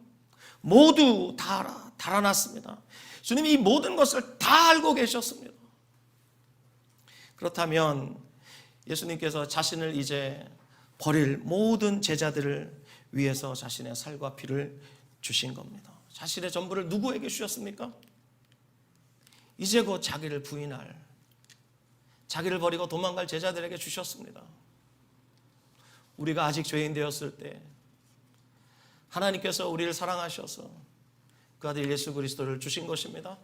모두 다 달아났습니다. 주님이 이 모든 것을 다 알고 계셨습니다. 그렇다면 예수님께서 자신을 이제 버릴 모든 제자들을 위해서 자신의 살과 피를 주신 겁니다. 자신의 전부를 누구에게 주셨습니까? 이제 곧 자기를 부인할, 자기를 버리고 도망갈 제자들에게 주셨습니다. 우리가 아직 죄인 되었을 때 하나님께서 우리를 사랑하셔서 그 아들 예수 그리스도를 주신 것입니다.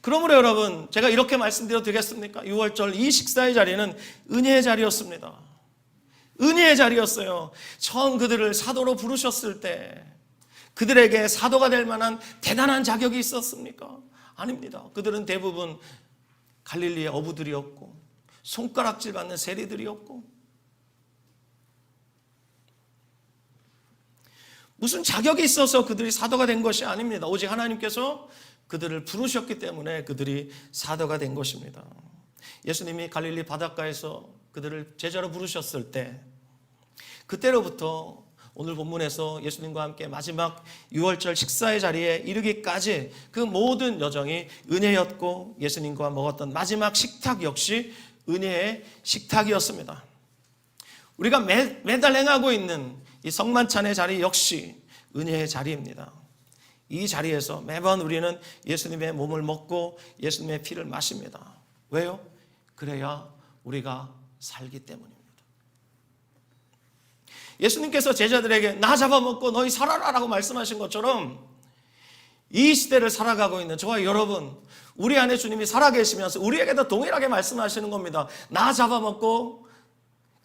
그러므로 여러분 제가 이렇게 말씀드려도 되겠습니까? 6월절 이 식사의 자리는 은혜의 자리였습니다. 은혜의 자리였어요. 처음 그들을 사도로 부르셨을 때 그들에게 사도가 될 만한 대단한 자격이 있었습니까? 아닙니다. 그들은 대부분 갈릴리의 어부들이었고 손가락질 받는 세리들이었고 무슨 자격이 있어서 그들이 사도가 된 것이 아닙니다. 오직 하나님께서 그들을 부르셨기 때문에 그들이 사도가 된 것입니다. 예수님이 갈릴리 바닷가에서 그들을 제자로 부르셨을 때 그때로부터 오늘 본문에서 예수님과 함께 마지막 유월절 식사의 자리에 이르기까지 그 모든 여정이 은혜였고, 예수님과 먹었던 마지막 식탁 역시 은혜의 식탁이었습니다. 우리가 매달 행하고 있는 이 성만찬의 자리 역시 은혜의 자리입니다. 이 자리에서 매번 우리는 예수님의 몸을 먹고 예수님의 피를 마십니다. 왜요? 그래야 우리가 살기 때문입니다. 예수님께서 제자들에게 나 잡아먹고 너희 살아라 라고 말씀하신 것처럼 이 시대를 살아가고 있는 저와 여러분, 우리 안에 주님이 살아계시면서 우리에게도 동일하게 말씀하시는 겁니다. 나 잡아먹고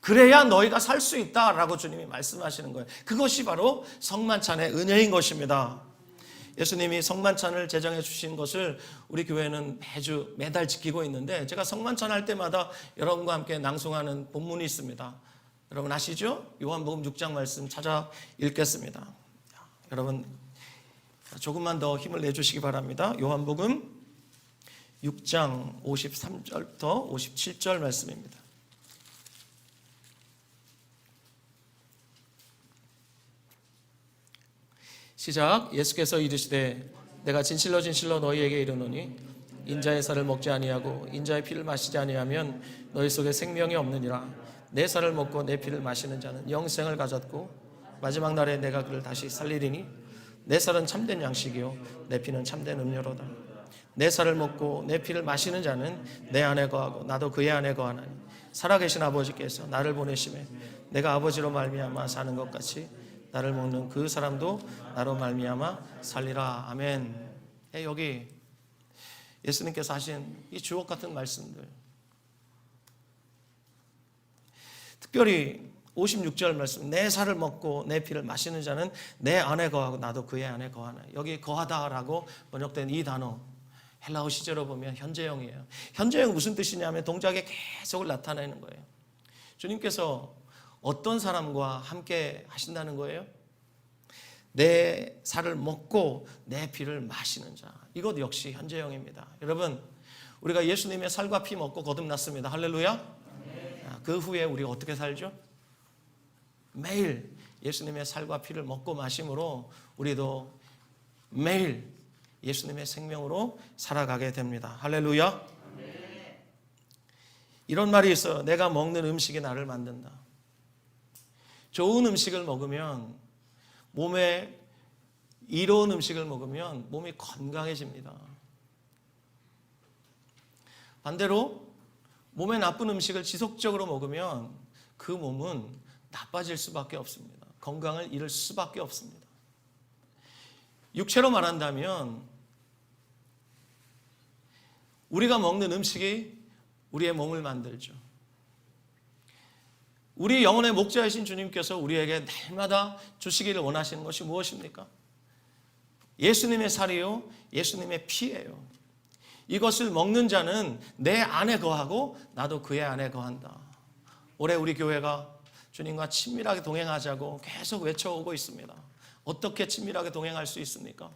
그래야 너희가 살 수 있다라고 주님이 말씀하시는 거예요. 그것이 바로 성만찬의 은혜인 것입니다. 예수님이 성만찬을 제정해 주신 것을 우리 교회는 매달 지키고 있는데, 제가 성만찬 할 때마다 여러분과 함께 낭송하는 본문이 있습니다. 여러분 아시죠? 요한복음 6장 말씀 찾아 읽겠습니다. 여러분 조금만 더 힘을 내주시기 바랍니다. 요한복음 6장 53절부터 57절 말씀입니다. 시작. 예수께서 이르시되 내가 진실로 진실로 너희에게 이르노니 인자의 살을 먹지 아니하고 인자의 피를 마시지 아니하면 너희 속에 생명이 없느니라. 내 살을 먹고 내 피를 마시는 자는 영생을 가졌고 마지막 날에 내가 그를 다시 살리리니 내 살은 참된 양식이요 내 피는 참된 음료로다. 내 살을 먹고 내 피를 마시는 자는 내 안에 거하고 나도 그의 안에 거하나니 살아계신 아버지께서 나를 보내심에 내가 아버지로 말미암아 사는 것 같이 나를 먹는 그 사람도 나로 말미암아 살리라. 아멘. 여기 예수님께서 하신 이 주옥 같은 말씀들, 특별히 56절 말씀, 내 살을 먹고 내 피를 마시는 자는 내 안에 거하고 나도 그의 안에 거하나. 여기 거하다라고 번역된 이 단어 헬라어 시제로 보면 현재형이에요. 현재형 무슨 뜻이냐면 동작의 계속을 나타내는 거예요. 주님께서 어떤 사람과 함께 하신다는 거예요? 내 살을 먹고 내 피를 마시는 자. 이것 역시 현재형입니다. 여러분, 우리가 예수님의 살과 피 먹고 거듭났습니다. 할렐루야. 그 후에 우리가 어떻게 살죠? 매일 예수님의 살과 피를 먹고 마심으로 우리도 매일 예수님의 생명으로 살아가게 됩니다. 할렐루야. 이런 말이 있어요. 내가 먹는 음식이 나를 만든다. 좋은 음식을 먹으면, 몸에 이로운 음식을 먹으면 몸이 건강해집니다. 반대로 몸에 나쁜 음식을 지속적으로 먹으면 그 몸은 나빠질 수밖에 없습니다. 건강을 잃을 수밖에 없습니다. 육체로 말한다면 우리가 먹는 음식이 우리의 몸을 만들죠. 우리 영혼의 목자이신 주님께서 우리에게 날마다 주시기를 원하시는 것이 무엇입니까? 예수님의 살이요, 예수님의 피예요. 이것을 먹는 자는 내 안에 거하고 나도 그의 안에 거한다. 올해 우리 교회가 주님과 친밀하게 동행하자고 계속 외쳐오고 있습니다. 어떻게 친밀하게 동행할 수 있습니까?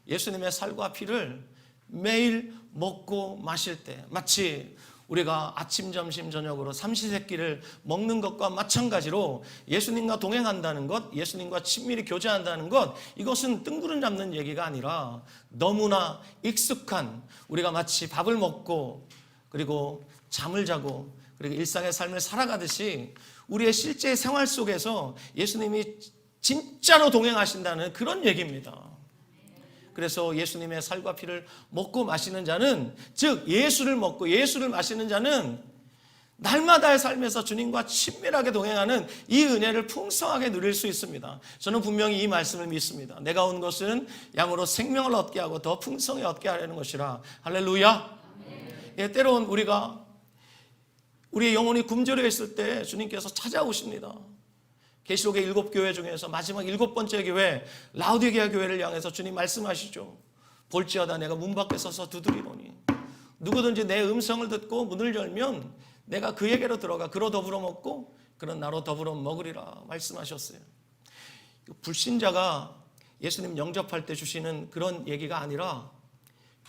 예수님의 살과 피를 매일 먹고 마실 때, 마치 우리가 아침, 점심, 저녁으로 삼시세끼를 먹는 것과 마찬가지로 예수님과 동행한다는 것, 예수님과 친밀히 교제한다는 것, 이것은 뜬구름 잡는 얘기가 아니라 너무나 익숙한, 우리가 마치 밥을 먹고 그리고 잠을 자고 그리고 일상의 삶을 살아가듯이 우리의 실제 생활 속에서 예수님이 진짜로 동행하신다는 그런 얘기입니다. 그래서 예수님의 살과 피를 먹고 마시는 자는, 즉 예수를 먹고 예수를 마시는 자는 날마다의 삶에서 주님과 친밀하게 동행하는 이 은혜를 풍성하게 누릴 수 있습니다. 저는 분명히 이 말씀을 믿습니다. 내가 온 것은 양으로 생명을 얻게 하고 더 풍성히 얻게 하려는 것이라. 할렐루야. 예, 때론 우리의 영혼이 굶주려 있을 때 주님께서 찾아오십니다. 계시록의 7교회 중에서 마지막 7번째 교회 라우디게아 교회를 향해서 주님 말씀하시죠. 볼지어다 내가 문 밖에 서서 두드리노니 누구든지 내 음성을 듣고 문을 열면 내가 그에게로 들어가 그로 더불어 먹고 그는 나로 더불어 먹으리라 말씀하셨어요. 불신자가 예수님 영접할 때 주시는 그런 얘기가 아니라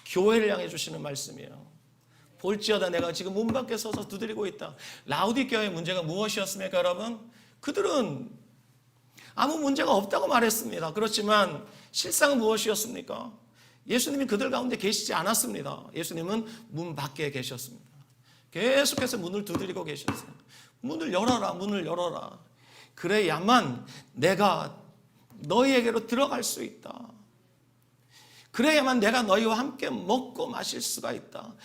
교회를 향해 주시는 말씀이에요. 볼지어다 내가 지금 문 밖에 서서 두드리고 있다. 라우디게아의 문제가 무엇이었습니까, 여러분? 그들은 아무 문제가 없다고 말했습니다. 그렇지만 실상은 무엇이었습니까? 예수님이 그들 가운데 계시지 않았습니다. 예수님은 문 밖에 계셨습니다. 계속해서 문을 두드리고 계셨어요. 문을 열어라, 문을 열어라. 그래야만 내가 너희에게로 들어갈 수 있다. 그래야만 내가 너희와 함께 먹고 마실 수가 있다.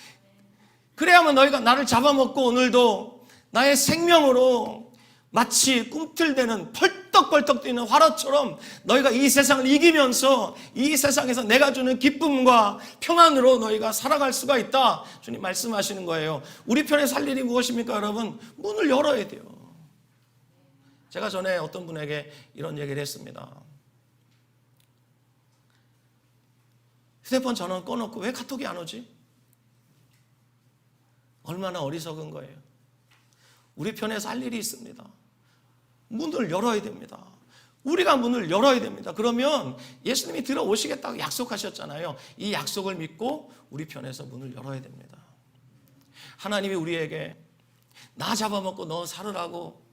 그래야만 너희가 나를 잡아먹고 오늘도 나의 생명으로 마치 꿈틀대는 펄떡펄떡 뛰는 화로처럼 너희가 이 세상을 이기면서 이 세상에서 내가 주는 기쁨과 평안으로 너희가 살아갈 수가 있다. 주님 말씀하시는 거예요. 우리 편에 살 일이 무엇입니까, 여러분? 문을 열어야 돼요. 제가 전에 어떤 분에게 이런 얘기를 했습니다. 휴대폰 전원 꺼놓고 왜 카톡이 안 오지? 얼마나 어리석은 거예요. 우리 편에서 할 일이 있습니다. 문을 열어야 됩니다. 우리가 문을 열어야 됩니다. 그러면 예수님이 들어오시겠다고 약속하셨잖아요. 이 약속을 믿고 우리 편에서 문을 열어야 됩니다. 하나님이 우리에게 나 잡아먹고 너 살으라고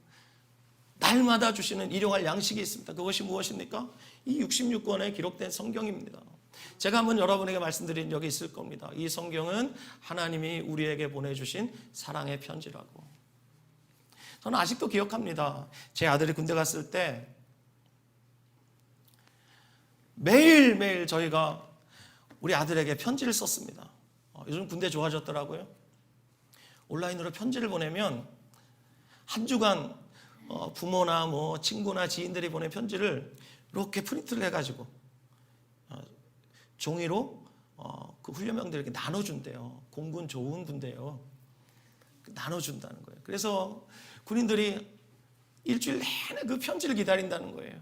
날마다 주시는 일용할 양식이 있습니다. 그것이 무엇입니까? 이 66권에 기록된 성경입니다. 제가 한번 여러분에게 말씀드린 적이 있을 겁니다. 이 성경은 하나님이 우리에게 보내주신 사랑의 편지라고. 저는 아직도 기억합니다. 제 아들이 군대 갔을 때 매일매일 저희가 우리 아들에게 편지를 썼습니다. 요즘 군대 좋아졌더라고요. 온라인으로 편지를 보내면 한 주간 부모나 뭐 친구나 지인들이 보낸 편지를 이렇게 프린트를 해가지고 종이로 그 훈련병들에게 나눠준대요. 공군 좋은 군대예요. 나눠준다는 거예요. 그래서 군인들이 일주일 내내 그 편지를 기다린다는 거예요.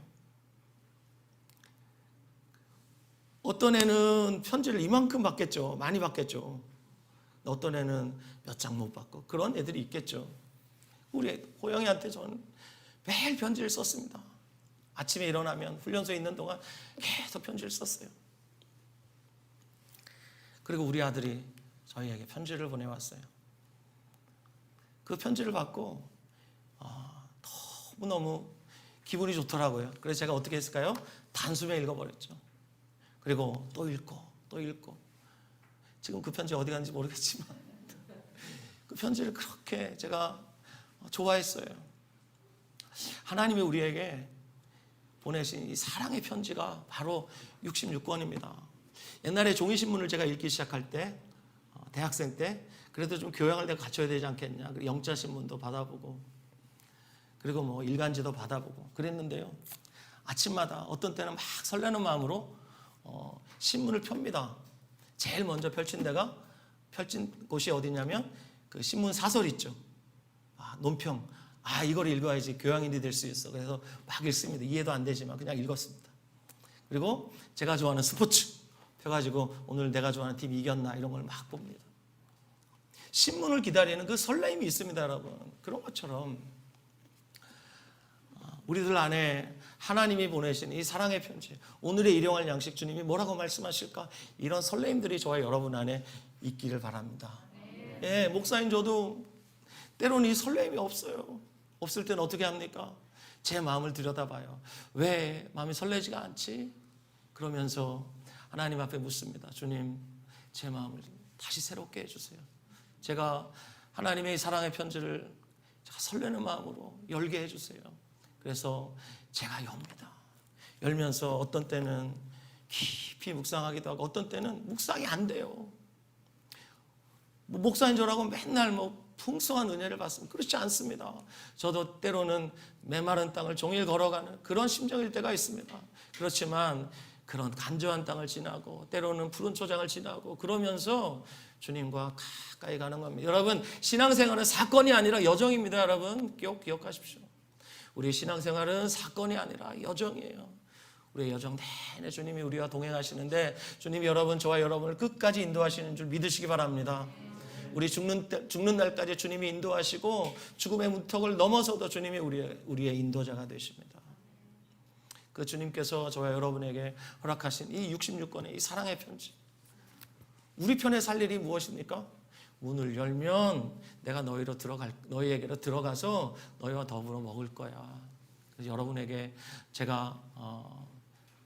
어떤 애는 편지를 이만큼 받겠죠. 많이 받겠죠. 어떤 애는 몇 장 못 받고 그런 애들이 있겠죠. 우리 호영이한테 저는 매일 편지를 썼습니다. 아침에 일어나면 훈련소에 있는 동안 계속 편지를 썼어요. 그리고 우리 아들이 저희에게 편지를 보내왔어요. 그 편지를 받고 너무너무 기분이 좋더라고요. 그래서 제가 어떻게 했을까요? 단숨에 읽어버렸죠. 그리고 또 읽고 또 읽고 지금 그 편지 어디 갔는지 모르겠지만 그 편지를 그렇게 제가 좋아했어요. 하나님이 우리에게 보내신 이 사랑의 편지가 바로 66권입니다. 옛날에 종이신문을 제가 읽기 시작할 때 대학생 때 그래도 좀 교양을 내가 갖춰야 되지 않겠냐. 영자신문도 받아보고 그리고 뭐 일간지도 받아보고 그랬는데요. 아침마다 어떤 때는 막 설레는 마음으로 신문을 펴니다. 제일 먼저 펼친 곳이 어디냐면 그 신문 사설 있죠. 논평. 이걸 읽어야지 교양인이 될 수 있어. 그래서 막 읽습니다. 이해도 안 되지만 그냥 읽었습니다. 그리고 제가 좋아하는 스포츠 펴가지고 오늘 내가 좋아하는 팀이 이겼나 이런 걸 막 봅니다. 신문을 기다리는 그 설레임이 있습니다, 여러분. 그런 것처럼 우리들 안에 하나님이 보내신 이 사랑의 편지, 오늘의 일용할 양식 주님이 뭐라고 말씀하실까? 이런 설레임들이 저와 여러분 안에 있기를 바랍니다. 예, 목사인 저도 때로는 이 설레임이 없어요. 없을 때는 어떻게 합니까? 제 마음을 들여다봐요. 왜 마음이 설레지가 않지? 그러면서 하나님 앞에 묻습니다. 주님, 제 마음을 다시 새롭게 해주세요. 제가 하나님의 사랑의 편지를 제가 설레는 마음으로 열게 해주세요. 그래서 제가 엽니다. 열면서 어떤 때는 깊이 묵상하기도 하고 어떤 때는 묵상이 안 돼요. 목사인 저라고 맨날 풍성한 은혜를 받습니다. 그렇지 않습니다. 저도 때로는 메마른 땅을 종일 걸어가는 그런 심정일 때가 있습니다. 그렇지만 그런 간조한 땅을 지나고 때로는 푸른 초장을 지나고 그러면서 주님과 가까이 가는 겁니다. 여러분, 신앙생활은 사건이 아니라 여정입니다. 여러분 꼭 기억하십시오. 우리 신앙생활은 사건이 아니라 여정이에요. 우리의 여정 내내 주님이 우리와 동행하시는데 주님이 저와 여러분을 끝까지 인도하시는 줄 믿으시기 바랍니다. 우리 죽는 날까지 주님이 인도하시고 죽음의 문턱을 넘어서도 주님이 우리의 인도자가 되십니다. 그 주님께서 저와 여러분에게 허락하신 이 66권의 이 사랑의 편지, 우리 편에 살 일이 무엇입니까? 문을 열면 내가 너희에게로 들어가서 너희와 더불어 먹을 거야. 그래서 여러분에게 제가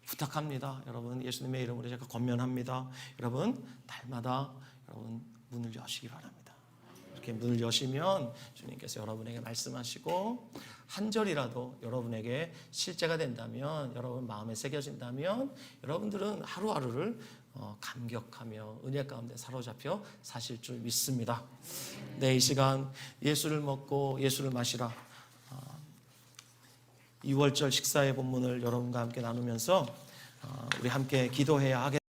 부탁합니다. 여러분, 예수님의 이름으로 제가 권면합니다. 여러분, 달마다 여러분 문을 여시기 바랍니다. 이렇게 문을 여시면 주님께서 여러분에게 말씀하시고 한 절이라도 여러분에게 실제가 된다면, 여러분 마음에 새겨진다면 여러분들은 하루하루를 감격하며 은혜 가운데 사로잡혀 사실 줄 믿습니다. 네, 이 시간 예수를 먹고 예수를 마시라 6월절 식사의 본문을 여러분과 함께 나누면서 우리 함께 기도해야 하겠습니다.